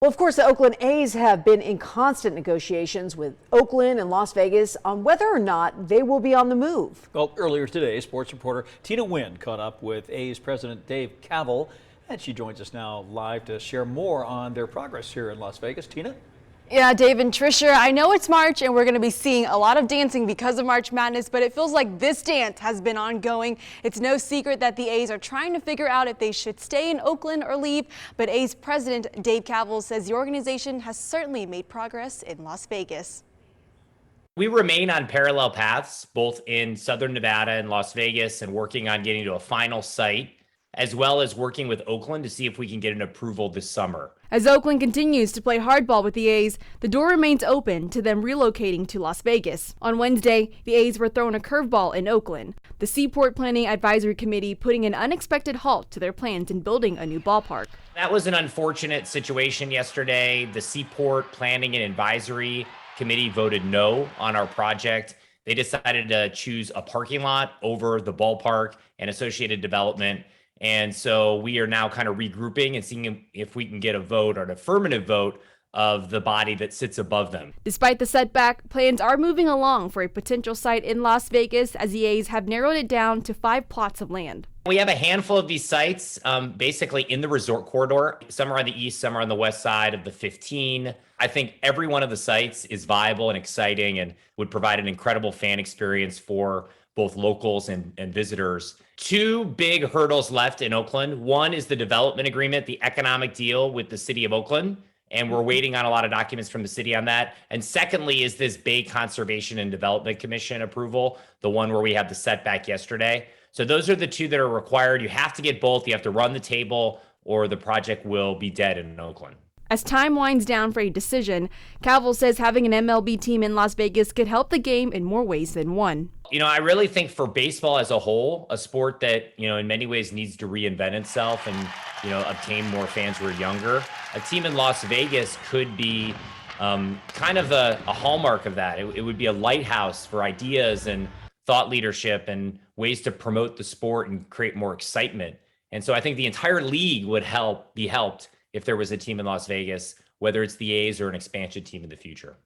Well, of course, the Oakland A's have been in constant negotiations with Oakland and Las Vegas on whether or not they will be on the move. Well, earlier today, sports reporter Tina Nguyen caught up with A's president Dave Kaval, and she joins us now live to share more on their progress here in Las Vegas. Tina? Yeah, Dave and Trisha, I know it's March and we're going to be seeing a lot of dancing because of March Madness, but it feels like this dance has been ongoing. It's no secret that the A's are trying to figure out if they should stay in Oakland or leave, but A's president Dave Kaval says the organization has certainly made progress in Las Vegas. We remain on parallel paths, both in Southern Nevada and Las Vegas, and working on getting to a final site, as well as working with Oakland to see if we can get an approval this summer. As Oakland continues to play hardball with the A's, the door remains open to them relocating to Las Vegas. On Wednesday, the A's were thrown a curveball in Oakland, the Seaport Planning Advisory Committee putting an unexpected halt to their plans in building a new ballpark. That was an unfortunate situation yesterday. The Seaport Planning and Advisory Committee voted no on our project. They decided to choose a parking lot over the ballpark and associated development. And so we are now kind of regrouping and seeing if we can get a vote or an affirmative vote of the body that sits above them. Despite the setback, plans are moving along for a potential site in Las Vegas as the A's have narrowed it down to 5 plots of land. We have a handful of these sites basically in the resort corridor. Some are on the east, some are on the west side of the 15. I think every one of the sites is viable and exciting and would provide an incredible fan experience for both locals and visitors. 2 big hurdles left in Oakland. One is the development agreement, the economic deal with the city of Oakland. And we're waiting on a lot of documents from the city on that. And secondly is this Bay Conservation and Development Commission approval, the one where we had the setback yesterday. So those are the 2 that are required. You have to get both. You have to run the table or the project will be dead in Oakland. As time winds down for a decision, Kaval says having an MLB team in Las Vegas could help the game in more ways than one. I really think for baseball as a whole, a sport that, in many ways needs to reinvent itself and, obtain more fans who are younger, a team in Las Vegas could be kind of a hallmark of that. It would be a lighthouse for ideas and thought leadership and ways to promote the sport and create more excitement. And so I think the entire league would be helped if there was a team in Las Vegas, whether it's the A's or an expansion team in the future.